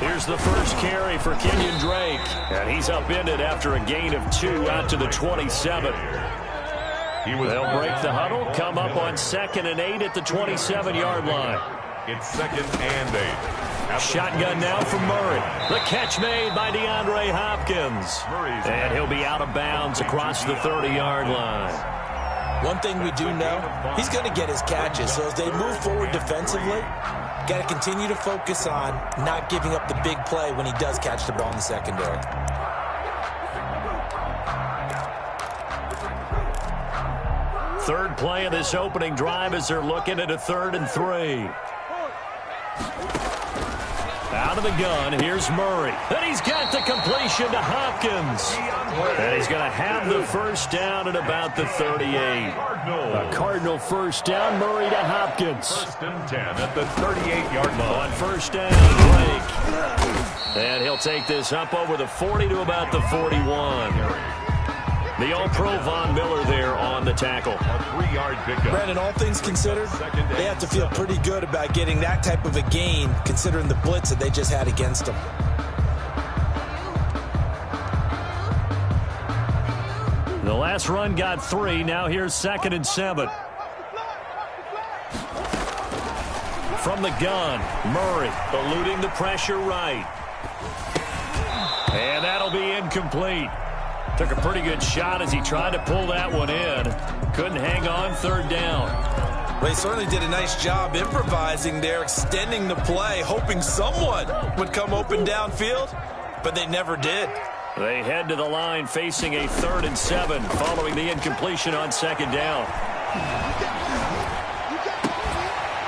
Here's the first carry for Kenyon Drake. And he's upended after a gain of 2 out to the 27. They'll break the huddle, come up on 2nd and 8 at the 27-yard line. It's 2nd and 8. Shotgun now from Murray. The catch made by DeAndre Hopkins. And he'll be out of bounds across the 30-yard line. One thing we do know, he's going to get his catches. So as they move forward defensively, got to continue to focus on not giving up the big play when he does catch the ball in the secondary. Third play of this opening drive as they're looking at a 3rd and 3. Out of the gun, here's Murray. And he's got the completion to Hopkins. And he's going to have the first down at about the 38. A Cardinal first down, Murray to Hopkins. 1st and 10 at the 38-yard line. On first down, Drake. And he'll take this up over the 40 to about the 41. The All-Pro Von Miller there on the tackle. A 3-yard pickup. Brandon, all things considered, they have to feel pretty good about getting that type of a gain, considering the blitz that they just had against them. The last run got 3. Now here's 2nd and 7. From the gun, Murray eluding the pressure right. And that'll be incomplete. Took a pretty good shot as he tried to pull that one in. Couldn't hang on, 3rd down. Well, he certainly did a nice job improvising there, extending the play, hoping someone would come open downfield, but they never did. They head to the line facing a 3rd and 7 following the incompletion on 2nd down.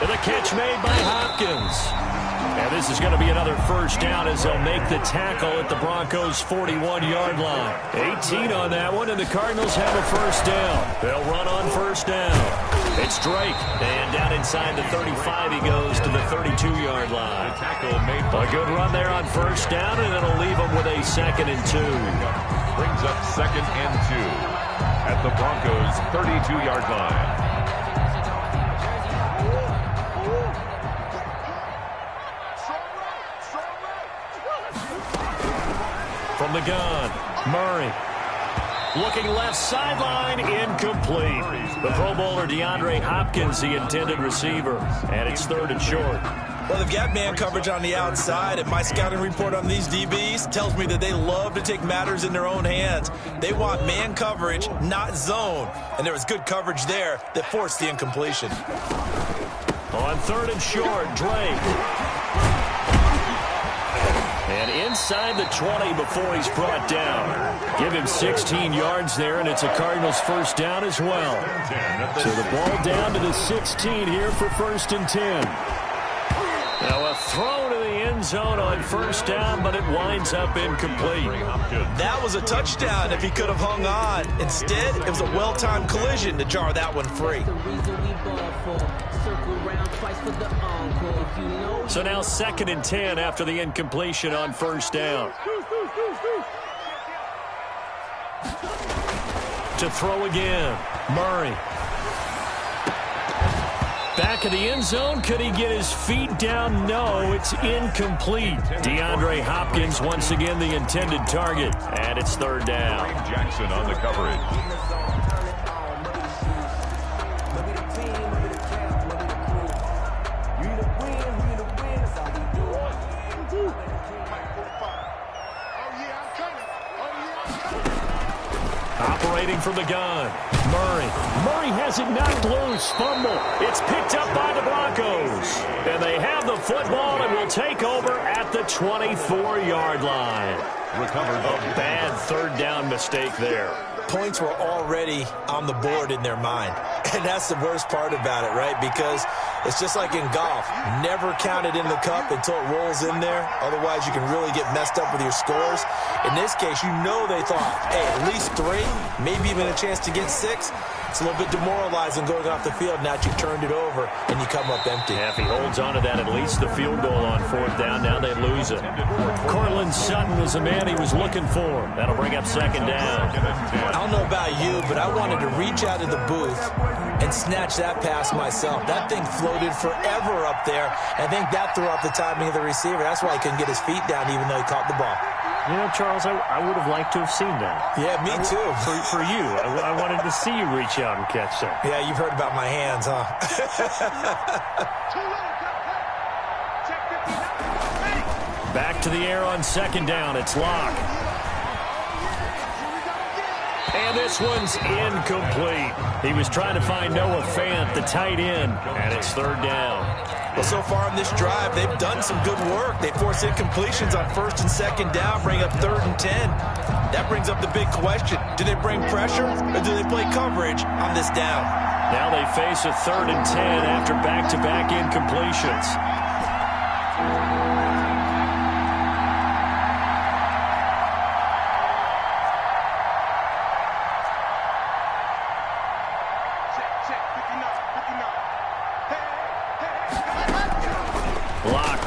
And the catch made by Hopkins. And this is going to be another first down as they'll make the tackle at the Broncos' 41-yard line. 18 on that one, and the Cardinals have a first down. They'll run on first down. It's Drake, and down inside the 35 he goes to the 32-yard line. A good run there on first down, and it'll leave him with a 2nd and 2. Brings up 2nd and 2 at the Broncos' 32-yard line. From the gun, Murray. Looking left sideline, incomplete. The Pro Bowler DeAndre Hopkins, the intended receiver. And it's 3rd and short. Well, they've got man coverage on the outside, and my scouting report on these DBs tells me that they love to take matters in their own hands. They want man coverage, not zone. And there was good coverage there that forced the incompletion. On 3rd and short, Drake. And inside the 20 before he's brought down. Give him 16 yards there, and it's a Cardinals first down as well. So the ball down to the 16 here for 1st and 10. Now a throw to the end zone on first down, but it winds up incomplete. That was a touchdown if he could have hung on. Instead, it was a well-timed collision to jar that one free. So now 2nd and 10 after the incompletion on first down. To throw again, Murray. Back of the end zone. Could he get his feet down? No, it's incomplete. DeAndre Hopkins once again the intended target. And it's 3rd down. Jackson on the coverage. Operating from the gun, Murray. Murray has it knocked loose. Fumble. It's picked up by the Broncos. And they have the football and will take over at the 24-yard line. Recovered. A bad 3rd down mistake there. Points were already on the board in their mind. And that's the worst part about it, right? Because it's just like in golf. Never count it in the cup until it rolls in there. Otherwise, you can really get messed up with your scores. In this case, you know they thought, hey, at least 3, maybe even a chance to get 6. It's a little bit demoralizing going off the field now that you've turned it over and you come up empty. Yeah, if he holds on to that, at least the field goal on 4th down. Now they lose it. Cortland Sutton was the man he was looking for. That'll bring up 2nd down. I don't know about you, but I wanted to reach out of the booth and snatched that pass myself. That thing floated forever up there. I think that threw off the timing of the receiver. That's why he couldn't get his feet down even though he caught the ball. You know, Charles, I would have liked to have seen that. Yeah, me too. For you. I wanted to see you reach out and catch that. Yeah, you've heard about my hands, huh? Back to the air on second down. It's Locke. And this one's incomplete. He was trying to find Noah Fant, the tight end, and it's third down. Well, so far in this drive, they've done some good work. They force incompletions on first and second down, bring up 3rd and 10. That brings up the big question. Do they bring pressure or do they play coverage on this down? Now they face a 3rd and 10 after back-to-back incompletions.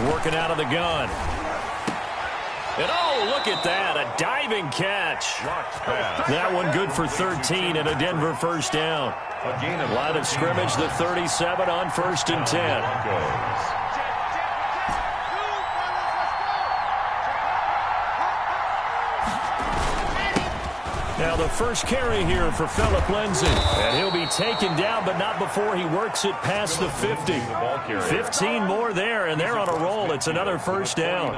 Working out of the gun. And oh, look at that, a diving catch. That one good for 13 and a Denver first down. Line of scrimmage, the 37 on 1st and 10. Now the first carry here for Phillip Lindsay. And he'll be taken down, but not before he works it past the 50. 15 more there, and they're on a roll. It's another first down.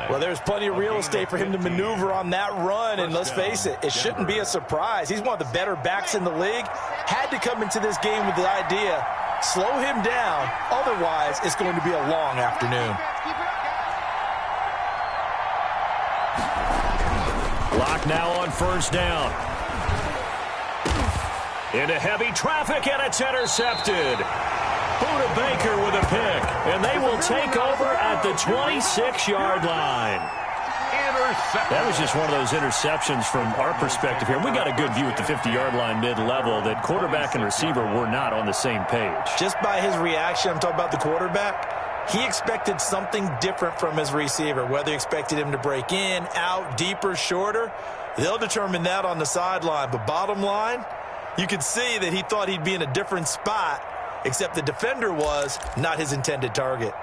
Well, there's plenty of real estate for him to maneuver on that run, and let's face it, it shouldn't be a surprise. He's one of the better backs in the league. Had to come into this game with the idea, slow him down, otherwise it's going to be a long afternoon. Locke now on first down. Into heavy traffic, and it's intercepted. Budda Baker with a pick, and they will take over at the 26-yard line. That was just one of those interceptions from our perspective here. We got a good view at the 50-yard line mid-level that quarterback and receiver were not on the same page. Just by his reaction, I'm talking about the quarterback, he expected something different from his receiver, whether he expected him to break in, out, deeper, shorter. They'll determine that on the sideline. But bottom line, you could see that he thought he'd be in a different spot, except the defender was not his intended target.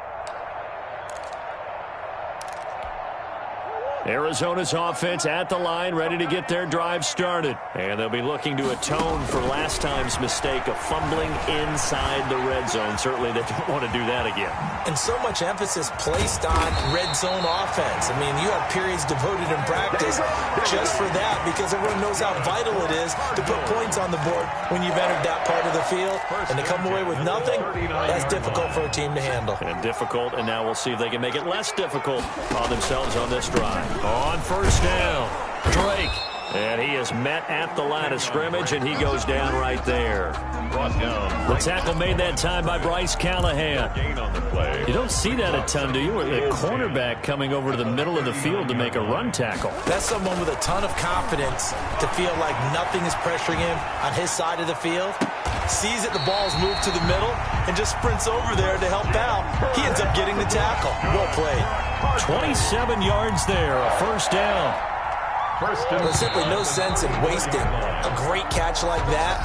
Arizona's offense at the line, ready to get their drive started. And they'll be looking to atone for last time's mistake of fumbling inside the red zone. Certainly they don't want to do that again. And so much emphasis placed on red zone offense. I mean, you have periods devoted in practice just for that because everyone knows how vital it is to put points on the board when you've entered that part of the field. And to come away with nothing, that's difficult for a team to handle. And difficult, and now we'll see if they can make it less difficult on themselves on this drive. On first down, Drake. And he is met at the line of scrimmage, and he goes down right there. The tackle made that time by Bryce Callahan. You don't see that a ton, do you? A cornerback coming over to the middle of the field to make a run tackle. That's someone with a ton of confidence to feel like nothing is pressuring him on his side of the field. Sees that the ball's moved to the middle and just sprints over there to help out. He ends up getting the tackle. Well played. 27 yards there, a first down. There's simply no sense in wasting a great catch like that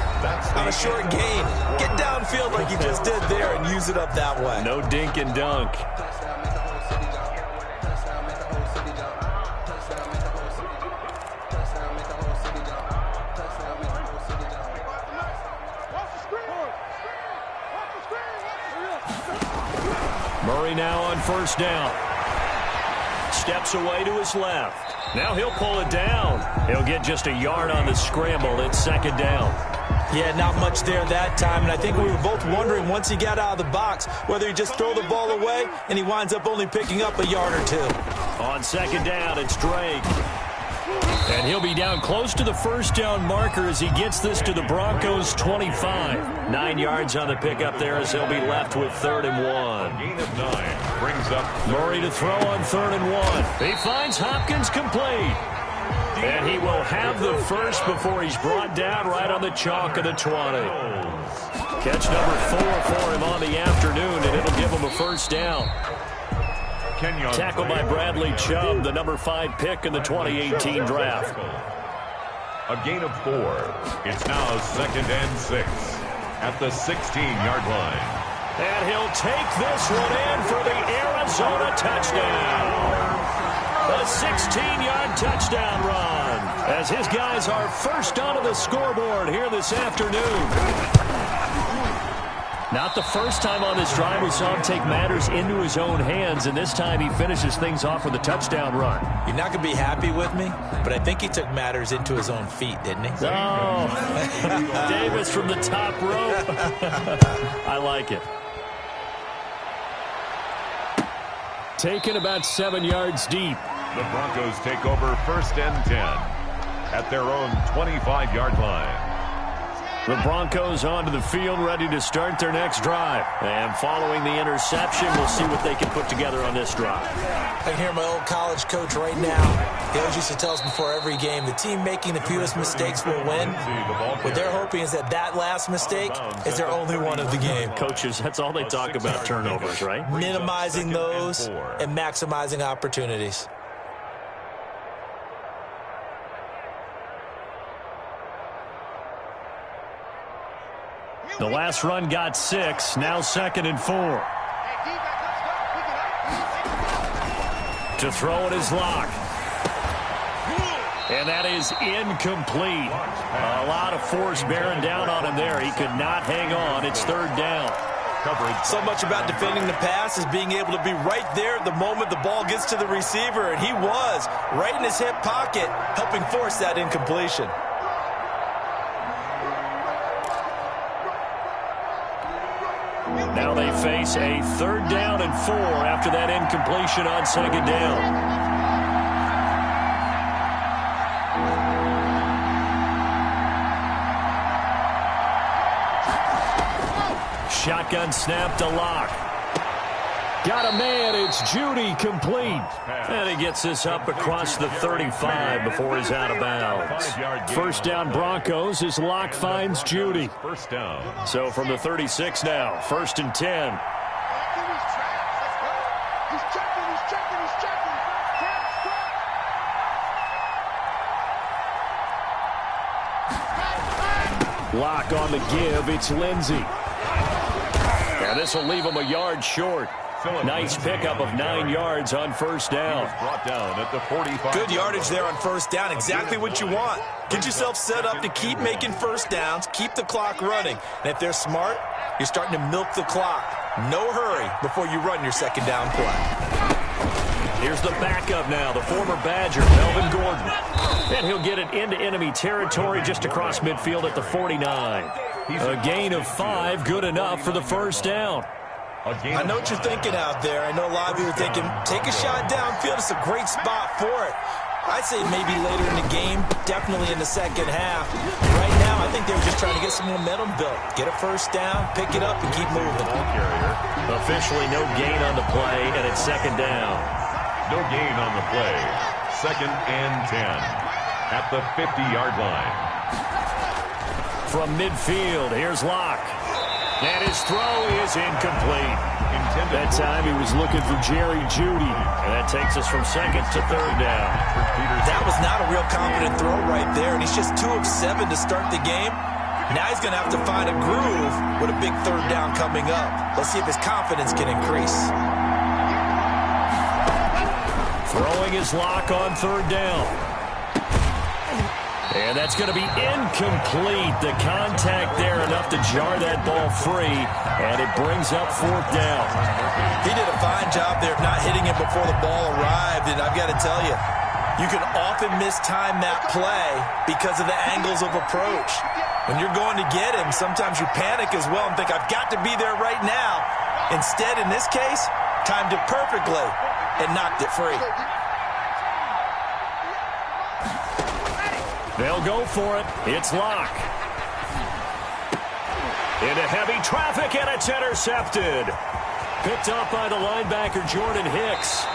on a short gain. Get downfield like you just did there and use it up that way. No dink and dunk. Murray now on first down. Steps away to his left. Now he'll pull it down. He'll get just a yard on the scramble. It's second down. Yeah, not much there that time. And I think we were both wondering once he got out of the box whether he just throw the ball away and he winds up only picking up a yard or two. On second down, it's Drake. And he'll be down close to the first down marker as he gets this to the Broncos' 25. 9 yards on the pickup there as he'll be left with 3rd and 1. Gain of 9 brings up Murray to throw on 3rd and 1. He finds Hopkins complete. And he will have the first before he's brought down right on the chalk of the 20. Catch number 4 for him on the afternoon, and it'll give him a first down. Tackled by Bradley Chubb, the number 5 pick in the 2018 draft. A gain of 4. It's now 2nd and 6. at the 16-yard line. And he'll take this one in for the Arizona touchdown. A 16-yard touchdown run as his guys are first onto the scoreboard here this afternoon. Not the first time on this drive we saw him take matters into his own hands, and this time he finishes things off with a touchdown run. You're not going to be happy with me, but I think he took matters into his own feet, didn't he? Oh, Davis from the top rope. I like it. Taken about 7 yards deep. The Broncos take over 1st and 10 at their own 25-yard line. The Broncos onto the field, ready to start their next drive. And following the interception, we'll see what they can put together on this drive. I can hear my old college coach right now. He always used to tell us before every game, the team making the fewest mistakes will win. What they're hoping is that last mistake is their only one of the game. Coaches, that's all they talk about, turnovers, right? Minimizing those and maximizing opportunities. The last run got 6, now 2nd and 4. To throw it is Locke. And that is incomplete. A lot of force bearing down on him there. He could not hang on. It's 3rd down. So much about defending the pass is being able to be right there at the moment the ball gets to the receiver. And he was right in his hip pocket, helping force that incompletion. Now they face a 3rd down and 4 after that incompletion on 2nd down. Shotgun snap to Locke. Got a man, it's Jeudy, complete. And he gets this up across the 35 before he's out of bounds. 1st down Broncos as Locke finds Jeudy. 1st down. So from the 36 now, 1st and 10. Locke on the give, it's Lindsey. And this will leave him a yard short. Nice pickup of 9 yards on 1st down. Brought down at the 45. Good yardage there on 1st down. Exactly what you want. Get yourself set up to keep making 1st downs, keep the clock running. And if they're smart, you're starting to milk the clock. No hurry before you run your 2nd down play. Here's the backup now, the former Badger, Melvin Gordon. And he'll get it into enemy territory just across midfield at the 49. A gain of 5, good enough for the 1st down. I know what you're thinking out there. I know a lot of you are thinking, take a shot downfield. It's a great spot for it. I'd say maybe later in the game, definitely in the 2nd half. Right now, I think they were just trying to get some momentum built. Get a 1st down, pick it up, and keep moving. Officially no gain on the play, and it's 2nd down. No gain on the play. 2nd and 10 at the 50-yard line. From midfield, here's Locke. And his throw is incomplete. That time he was looking for Jerry Jeudy. And that takes us from 2nd to 3rd down. That was not a real confident throw right there. And he's just 2 of 7 to start the game. Now he's going to have to find a groove with a big 3rd down coming up. Let's see if his confidence can increase. Throwing his Locke on 3rd down. And that's going to be incomplete. The contact there enough to jar that ball free. And it brings up 4th down. He did a fine job there of not hitting it before the ball arrived. And I've got to tell you, you can often mistime that play because of the angles of approach. When you're going to get him, sometimes you panic as well and think, I've got to be there right now. Instead, in this case, timed it perfectly and knocked it free. They'll go for it. It's Locke. Into heavy traffic, and it's intercepted. Picked up by the linebacker, Jordan Hicks.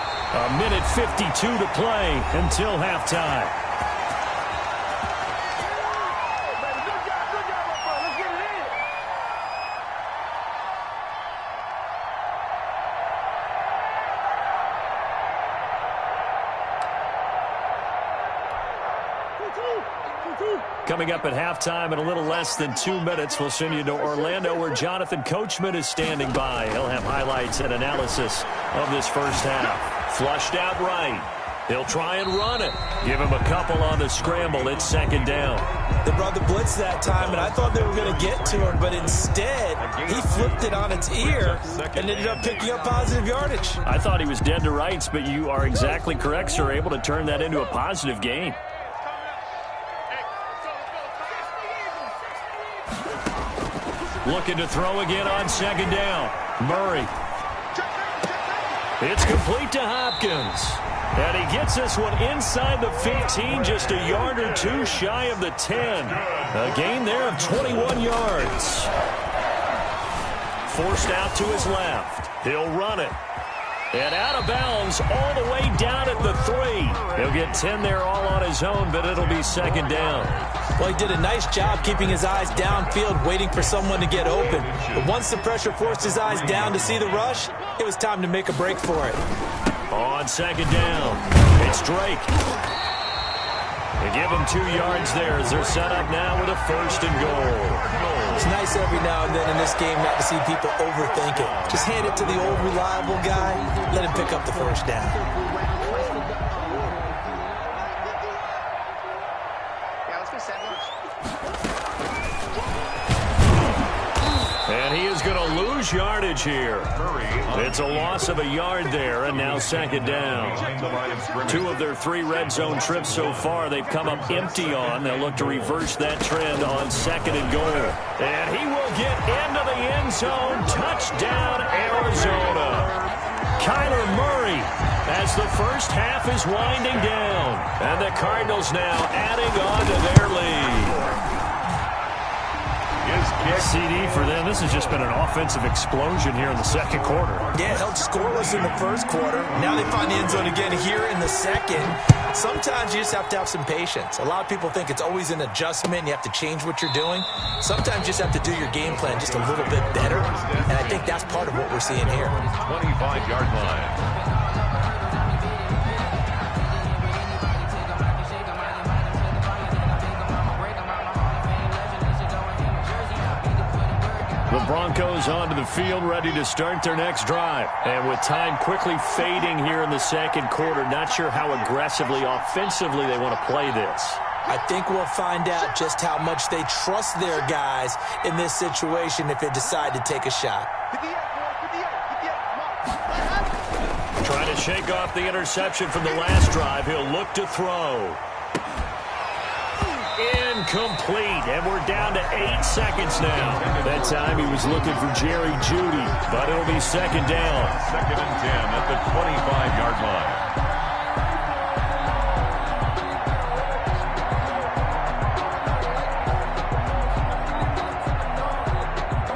1:52 to play until halftime. Coming up at halftime in a little less than 2 minutes, we'll send you to Orlando where Jonathan Coachman is standing by. He'll have highlights and analysis of this first half. Flushed out right. He'll try and run it. Give him a couple on the scramble. It's second down. They brought the blitz that time, and I thought they were going to get to him, but instead he flipped it on its ear and ended up picking up positive yardage. I thought he was dead to rights, but you are exactly correct, sir. Able to turn that into a positive gain. Looking to throw again on second down. Murray. It's complete to Hopkins. And he gets this one inside the 15, just a yard or two shy of the 10. A gain there of 21 yards. Forced out to his left. He'll run it. And out of bounds all the way down at the 3. He'll get 10 there all on his own, but it'll be second down. Well, he did a nice job keeping his eyes downfield, waiting for someone to get open. But once the pressure forced his eyes down to see the rush, it was time to make a break for it. On second down, it's Drake. They give him 2 yards there as they're set up now with a first and goal. It's nice every now and then in this game not to see people overthink it. Just hand it to the old reliable guy, let him pick up the first down. And he is going to lose yardage here. It's a loss of a yard there, and now second down. 2 of their 3 red zone trips so far they've come up empty on. They'll look to reverse that trend on second and goal. And he will get into the end zone. Touchdown, Arizona. Kyler Murray as the first half is winding down. And the Cardinals now adding on to their lead. CD for them. This has just been an offensive explosion here in the second quarter. Yeah, held scoreless in the first quarter. Now they find the end zone again here in the second. Sometimes you just have to have some patience. A lot of people think it's always an adjustment. You have to change what you're doing. Sometimes you just have to do your game plan just a little bit better. And I think that's part of what we're seeing here. 25-yard line. The Broncos onto the field, ready to start their next drive. And with time quickly fading here in the second quarter, not sure how aggressively, offensively they want to play this. I think we'll find out just how much they trust their guys in this situation if they decide to take a shot. Trying to shake off the interception from the last drive. He'll look to throw. Incomplete, and we're down to 8 seconds now. That time he was looking for Jerry Jeudy, but it'll be second down. Second and 10 at the 25-yard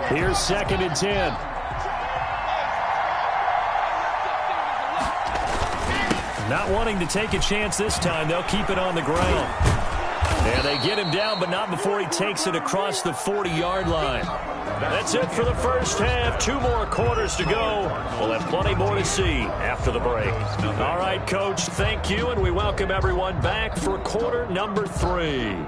line. Here's second and 10. Not wanting to take a chance this time, they'll keep it on the ground. And they get him down, but not before he takes it across the 40-yard line. That's it for the first half. 2 more quarters to go. We'll have plenty more to see after the break. All right, Coach, thank you, and we welcome everyone back for quarter number 3.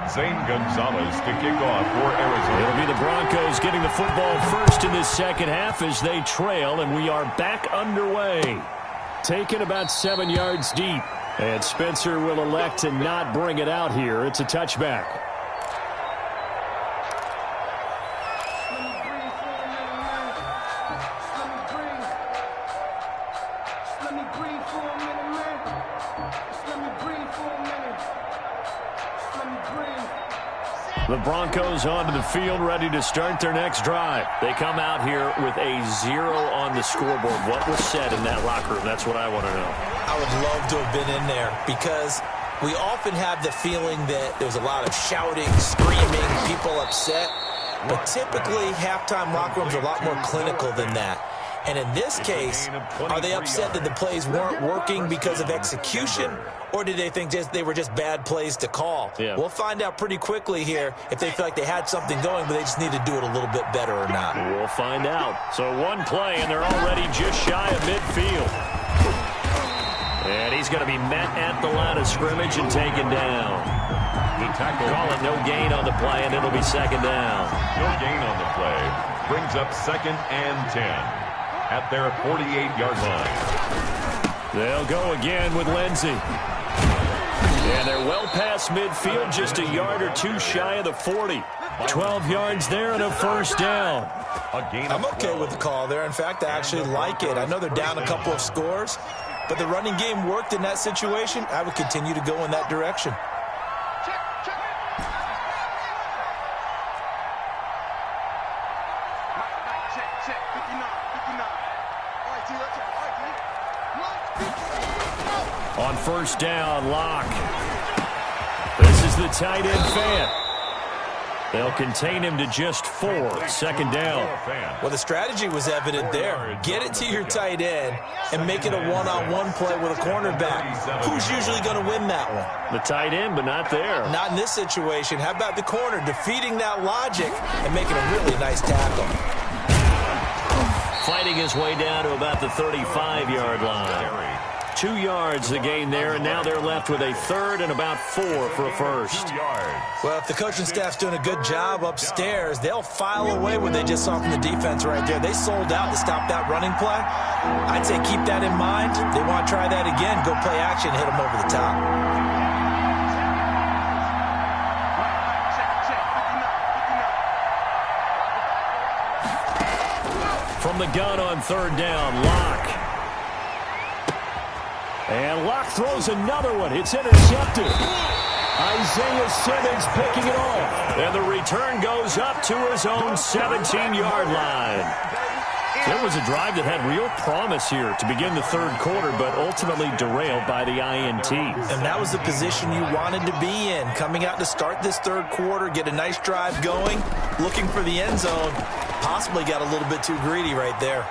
Zane Gonzalez to kick off for Arizona. It'll be the Broncos getting the football first in this second half as they trail, and we are back underway. Taken about 7 yards deep, and Spencer will elect to not bring it out here. It's a touchback. The Broncos onto the field, ready to start their next drive. They come out here with a 0 on the scoreboard. What was said in that locker room? That's what I want to know. I would love to have been in there because we often have the feeling that there's a lot of shouting, screaming, people upset. But typically, halftime locker rooms are a lot more clinical than that. And in this case, are they upset that the plays weren't working because of execution, or did they think they were just bad plays to call? Yeah. We'll find out pretty quickly here if they feel like they had something going, but they just need to do it a little bit better or not. We'll find out. So one play, and they're already just shy of midfield. And he's going to be met at the line of scrimmage and taken down. The tackle. Call it no gain on the play, and it'll be second down. No gain on the play. Brings up 2nd and 10 at their 48-yard line. They'll go again with Lindsey. And they're well past midfield, just a yard or two shy of the 40. 12 yards there and a first down. I'm okay with the call there. In fact, I actually like it. I know they're down a couple of scores, but the running game worked in that situation. I would continue to go in that direction. On first down, Locke. This is the tight end fan. They'll contain him to just 4. 2nd down. Well, the strategy was evident there. Get it to your tight end and make it a one-on-one play with a cornerback. Who's usually going to win that one? The tight end, but not there. Not in this situation. How about the corner defeating that logic and making a really nice tackle? Fighting his way down to about the 35-yard line. 2 yards the gain there, and now they're left with a 3rd and about 4 for a first. 2 yards. Well, if the coaching staff's doing a good job upstairs, they'll file away what they just saw from the defense right there. They sold out to stop that running play. I'd say keep that in mind. They want to try that again. Go play action, hit them over the top. From the gun on 3rd down, Locke. And Locke throws another one. It's intercepted. Isaiah Simmons picking it off. And the return goes up to his own 17-yard line. There was a drive that had real promise here to begin the 3rd quarter, but ultimately derailed by the INT. And that was the position you wanted to be in. Coming out to start this 3rd quarter, get a nice drive going, looking for the end zone. Possibly got a little bit too greedy right there.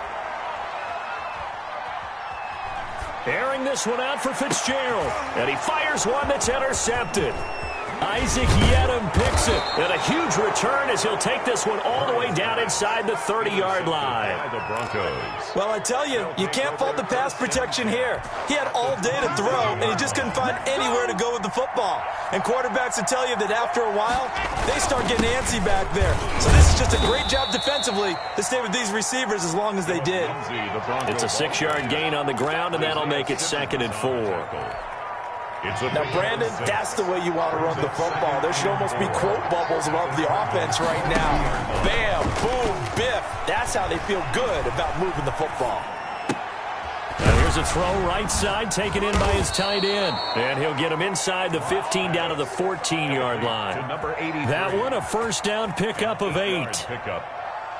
Airing this one out for Fitzgerald. And he fires one that's intercepted. Isaac Yedem picks it. And a huge return as he'll take this one all the way down inside the 30-yard line. By the Broncos. Well, I tell you, you can't fault the pass protection here. He had all day to throw, and he just couldn't find anywhere to go with the football. And quarterbacks will tell you that after a while, they start getting antsy back there. So this is just a great job defensively to stay with these receivers as long as they did. It's a 6-yard gain on the ground, and that'll make it 2nd and 4. Now, Brandon, that's the way you want to run the football. There should almost be quote bubbles above the offense right now. Bam, boom, biff. That's how they feel good about moving the football. Now here's a throw right side, taken in by his tight end. And he'll get him inside the 15 down to the 14-yard line. That one a first down pickup of 8.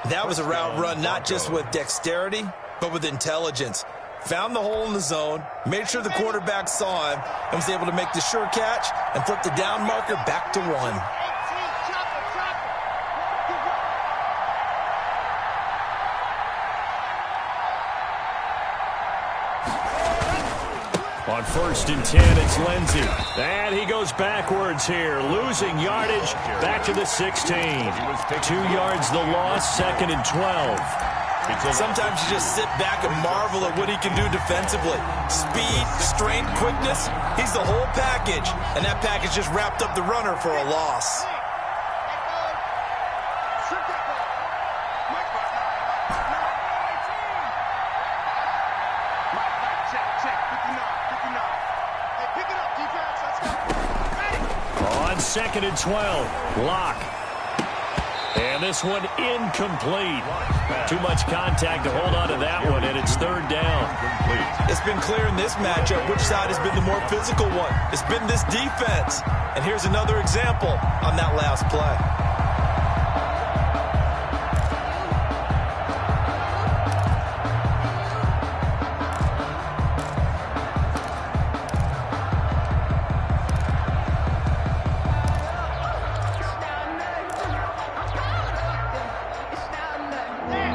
That was a route run not just with dexterity, but with intelligence. Found the hole in the zone, made sure the quarterback saw him, and was able to make the sure catch and flip the down marker back to 1. On 1st and 10, it's Lindsey. And he goes backwards here, losing yardage back to the 16. 2 yards the loss, 2nd and 12. Sometimes you just sit back and marvel at what he can do defensively. Speed, strength, quickness, he's the whole package. And that package just wrapped up the runner for a loss. On 2nd and 12, Locke. And this one incomplete. Too much contact to hold on to that one, and it's 3rd down. It's been clear in this matchup which side has been the more physical one. It's been this defense. And here's another example on that last play.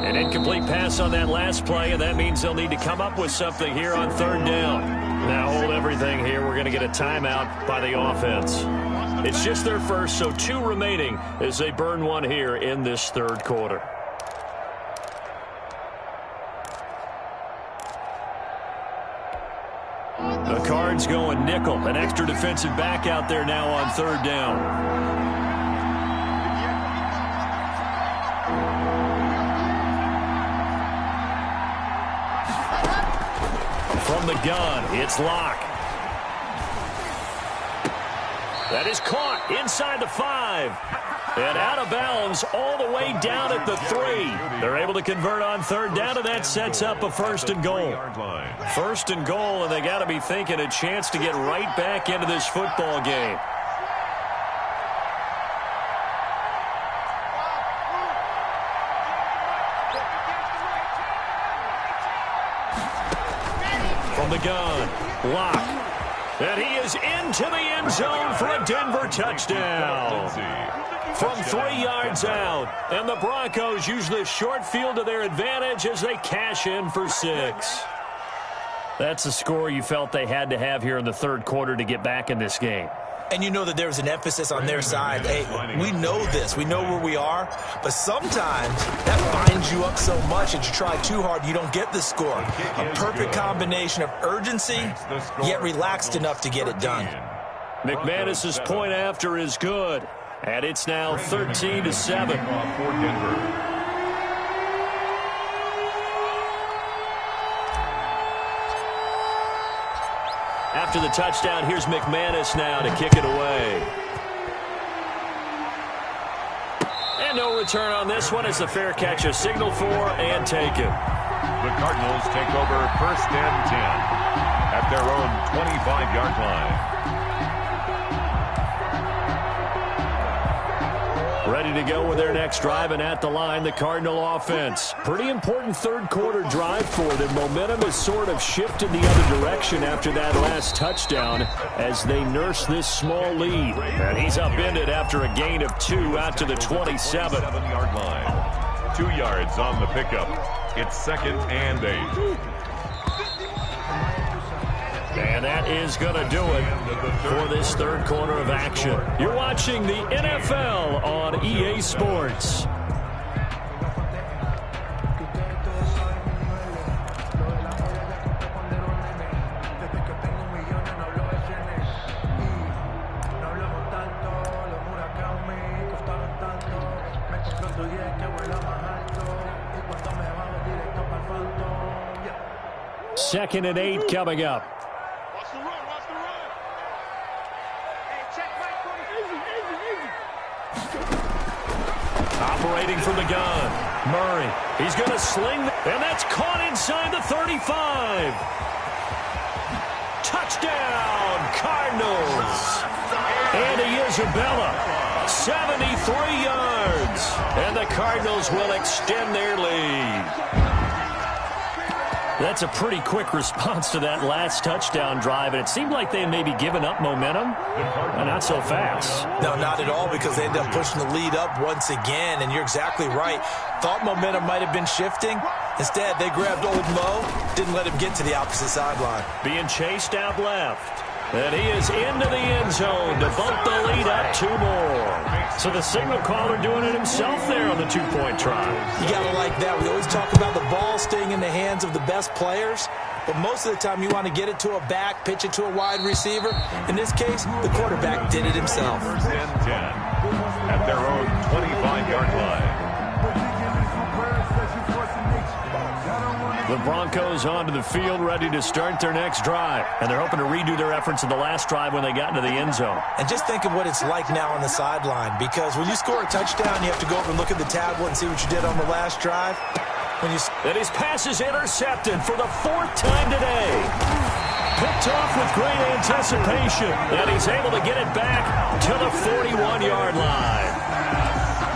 An incomplete pass on that last play, and that means they'll need to come up with something here on third down. Now hold everything here. We're going to get a timeout by the offense. It's just their first, so 2 remaining as they burn one here in this third quarter. The Cards going nickel. An extra defensive back out there now on third down. From the gun, it's Locke. That is caught inside the 5. And out of bounds all the way down at the 3. They're able to convert on third down, and that sets up a first and goal. First and goal, and they got to be thinking a chance to get right back into this football game. From the gun, Locke. And he is into the end zone for a Denver touchdown. From 3 yards out. And the Broncos use the short field to their advantage as they cash in for 6. That's a score you felt they had to have here in the third quarter to get back in this game. And you know that there's an emphasis on their side. Hey, we know this. We know where we are. But sometimes that binds you up so much that you try too hard, you don't get the score. A perfect combination of urgency, yet relaxed enough to get it done. McManus's point after is good. And it's now 13-7. For Denver. After the touchdown, here's McManus now to kick it away. And no return on this one as the fair catch is signaled for and taken. The Cardinals take over first and 10 at their own 25-yard line. Ready to go with their next drive, and at the line, the Cardinal offense. Pretty important third quarter drive for them. Momentum has sort of shifted the other direction after that last touchdown as they nurse this small lead. And he's upended after a gain of 2 out to the 27-yard line. 2 yards on the pickup. It's 2nd and 8. And that is going to do it for this third quarter of action. You're watching the NFL on EA Sports. Second and 8 coming up. Operating from the gun, Murray. He's going to sling, and that's caught inside the 35. Touchdown, Cardinals. Andy Isabella, 73 yards. And the Cardinals will extend their lead. That's a pretty quick response to that last touchdown drive, and it seemed like they had maybe given up momentum, but not so fast. No, not at all, because they ended up pushing the lead up once again, and you're exactly right. Thought momentum might have been shifting. Instead, they grabbed Old Mo, didn't let him get to the opposite sideline. Being chased out left. And he is into the end zone to bump the lead up 2 more. So the signal caller doing it himself there on the 2-point try. You got to like that. We always talk about the ball staying in the hands of the best players, but most of the time you want to get it to a back, pitch it to a wide receiver. In this case, the quarterback did it himself. First and 10 at their own 25-yard line. The Broncos onto the field, ready to start their next drive. And they're hoping to redo their efforts in the last drive when they got into the end zone. And just think of what it's like now on the sideline, because when you score a touchdown, you have to go over and look at the tablet and see what you did on the last drive. And his pass is intercepted for the 4th time today. Picked off with great anticipation. And he's able to get it back to the 41-yard line.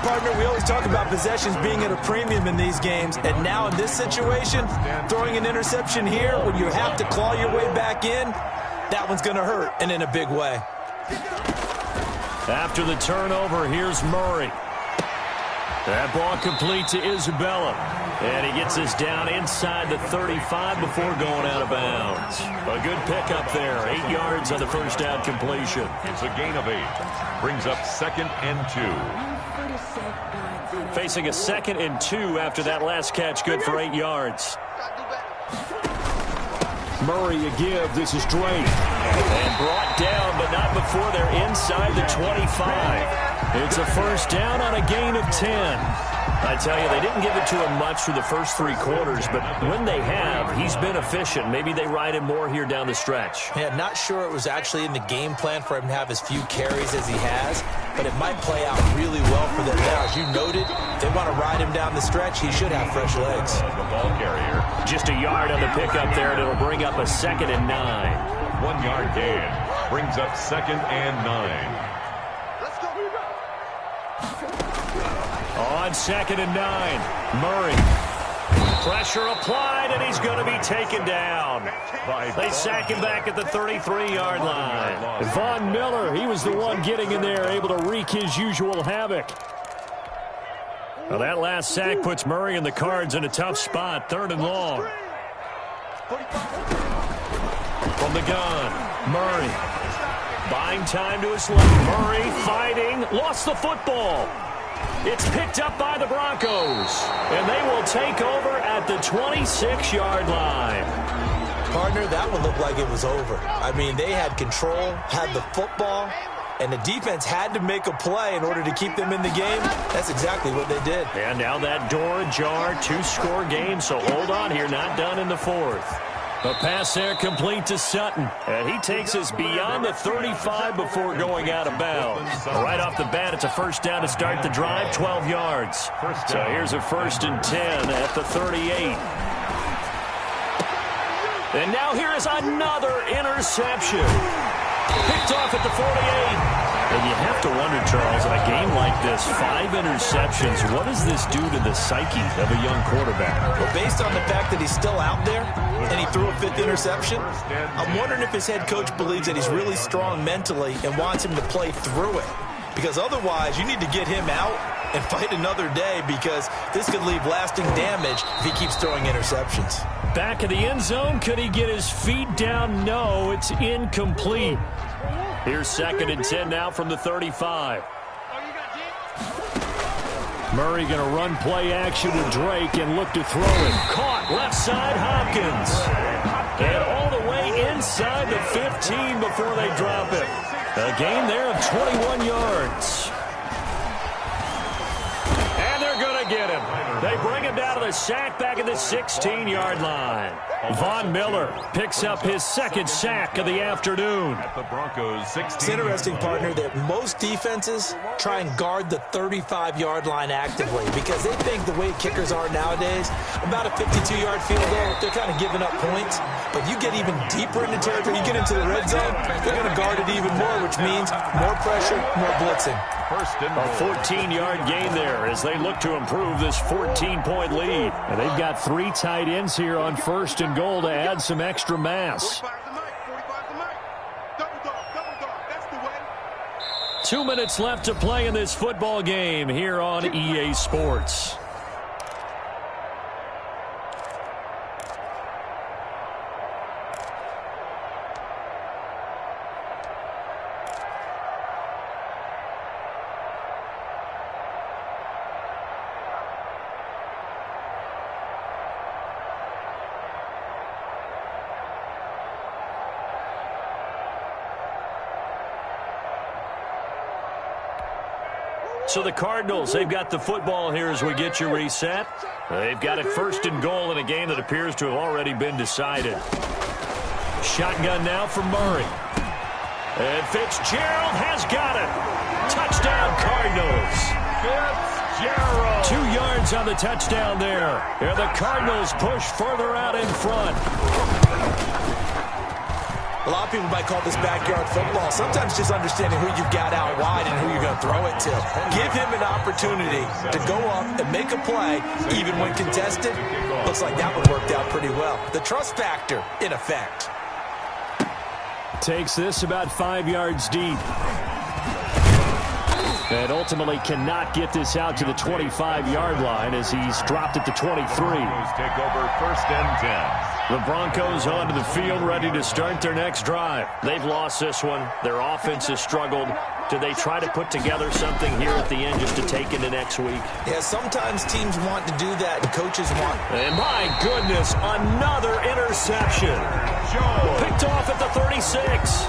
Partner, we always talk about possessions being at a premium in these games, and now in this situation, throwing an interception here when you have to claw your way back in, that one's going to hurt, and in a big way. After the turnover, here's Murray. That ball complete to Isabella. And he gets us down inside the 35 before going out of bounds. A good pickup there. 8 yards on the first down completion. It's a gain of 8. Brings up 2nd and 2. Facing a 2nd and 2 after that last catch. Good for 8 yards. Murray a give. This is Drake. And brought down, but not before they're inside the 25. It's a first down on a gain of 10. I tell you, they didn't give it to him much through the first 3 quarters, but when they have, he's been efficient. Maybe they ride him more here down the stretch. Yeah, not sure it was actually in the game plan for him to have as few carries as he has, but it might play out really well for them now. As you noted, if they want to ride him down the stretch, he should have fresh legs. The ball carrier. Just a yard on the pickup there, and it'll bring up a 2nd and 9. 1 yard gain. Brings up 2nd and 9. On 2nd and 9, Murray. Pressure applied, and he's going to be taken down. They sack him back at the 33-yard line. Von Miller, he was the one getting in there, able to wreak his usual havoc. Well, that last sack puts Murray and the Cards in a tough spot, 3rd and long. From the gun, Murray. Buying time to his left. Murray fighting, lost the football. It's picked up by the Broncos, and they will take over at the 26-yard line. Partner, that one looked like it was over. I mean, they had control, had the football, and the defense had to make a play in order to keep them in the game. That's exactly what they did. And now that door ajar, 2-score game, so hold on here, not done in the 4th. A pass there complete to Sutton. And he takes us beyond the 35 before going out of bounds. Right off the bat, it's a first down to start the drive, 12 yards. So here's a 1st and 10 at the 38. And now here is another interception. Picked off at the 48. And you have to wonder, Charles, in a game like this, 5 interceptions, what does this do to the psyche of a young quarterback? Well, based on the fact that he's still out there and he threw a 5th interception, I'm wondering if his head coach believes that he's really strong mentally and wants him to play through it. Because otherwise, you need to get him out and fight another day, because this could leave lasting damage if he keeps throwing interceptions. Back of the end zone, could he get his feet down? No, it's incomplete. Here's 2nd and 10 now from the 35. Murray going to run play action with Drake and look to throw it. Caught left side, Hopkins. And all the way inside the 15 before they drop it. A gain there of 21 yards. And they're going to get him. They bring him down to the sack back at the 16-yard line. Von Miller picks up his 2nd sack of the afternoon. At the Broncos 16. It's interesting, partner, that most defenses try and guard the 35-yard line actively because they think the way kickers are nowadays, about a 52-yard field goal, they're kind of giving up points. But you get even deeper into territory, you get into the red zone, they're going to guard it even more, which means more pressure, more blitzing. A 14-yard gain there as they look to improve this 14-point lead. And they've got 3 tight ends here on 1st and goal to add some extra mass. 2 minutes left to play in this football game here on EA Sports. So the Cardinals, they've got the football here as we get you reset. They've got it 1st and goal in a game that appears to have already been decided. Shotgun now for Murray. And Fitzgerald has got it. Touchdown, Cardinals. Fitzgerald. 2 yards on the touchdown there. And the Cardinals push further out in front. A lot of people might call this backyard football. Sometimes just understanding who you've got out wide and who you're going to throw it to. Give him an opportunity to go up and make a play, even when contested. Looks like that one worked out pretty well. The trust factor, in effect. Takes this about 5 yards deep. And ultimately cannot get this out to the 25-yard line as he's dropped at the 23. Take over 1st and 10. The Broncos onto the field, ready to start their next drive. They've lost this one. Their offense has struggled. Do they try to put together something here at the end just to take into next week? Yeah, sometimes teams want to do that, and coaches want. And my goodness, another interception. Picked off at the 36.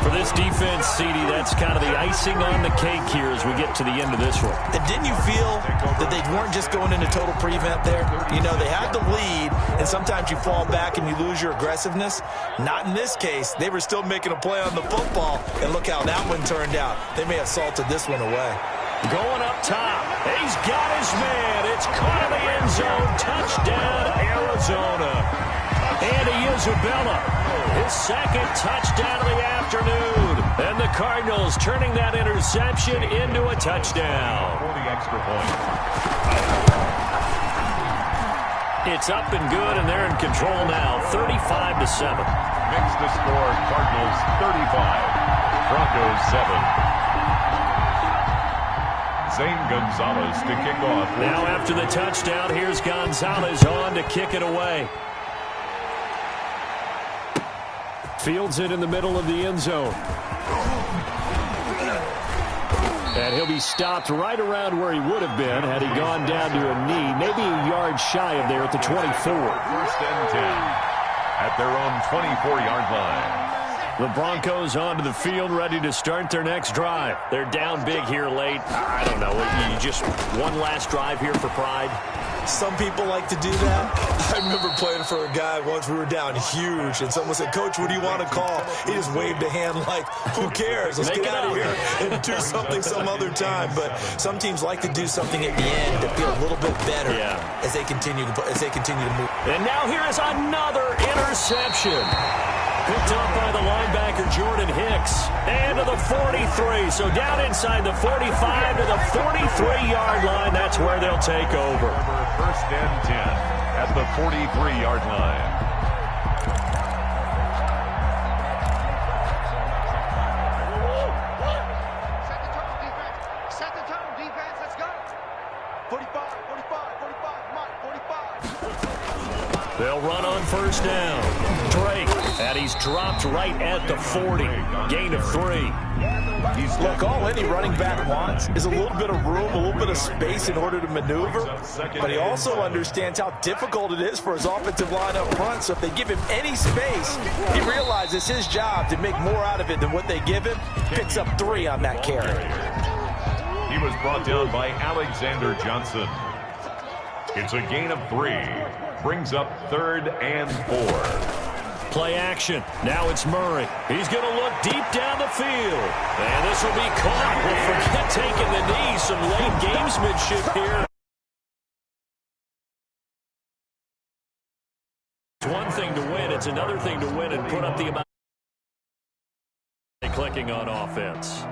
For this defense, CD, that's kind of the icing on the cake here as we get to the end of this one. And didn't you feel that they weren't just going into total prevent there? You know, they had the lead, and sometimes you fall back and you lose your aggressiveness. Not in this case. They were still making a play on the football, and look how that one turned out. They may have salted this one away. Going up top. He's got his man. It's caught in the end zone. Touchdown, Arizona. Andy Isabella, his second touchdown of the afternoon. And the Cardinals turning that interception into a touchdown. For the extra point. It's up and good, and they're in control now, 35-7. Makes the score Cardinals 35, Broncos 7. Zane Gonzalez to kick off. Now after the touchdown, here's Gonzalez on to kick it away. Fields it in the middle of the end zone. And he'll be stopped right around where he would have been had he gone down to a knee, maybe a yard shy of there at the 24. 1st and 10 at their own 24-yard line. The Broncos onto the field, ready to start their next drive. They're down big here late. I don't know. You just one last drive here for pride. Some people like to do that. I remember playing for a guy once. We were down huge, and someone said, "Coach, what do you want to call?" He just waved a hand like, "Who cares? Let's get out of here and do something some other time." But some teams like to do something at the end to feel a little bit better as they continue to move. And now here is another interception. Picked up by the linebacker, Jordan Hicks. And to the 43. So down inside the 45 to the 43-yard line. That's where they'll take over. 1st and 10 at the 43-yard line. Set the tone, defense. Let's go. 45, 45, 45, Mike, 45. They'll run on 1st down. Drake, and he's dropped right at the 40. Gain of 3. Look, all any running back wants is a little bit of room, a little bit of space in order to maneuver. But he also understands how difficult it is for his offensive line up front. So if they give him any space, he realizes his job to make more out of it than what they give him. Picks up 3 on that carry. He was brought down by Alexander Johnson. It's a gain of 3. Brings up 3rd and 4. Play action. Now it's Murray. He's going to look deep down the field. And this will be caught. Well, forget taking the knee. Some late gamesmanship here. It's one thing to win. It's another thing to win and put up the amount. Clicking on offense.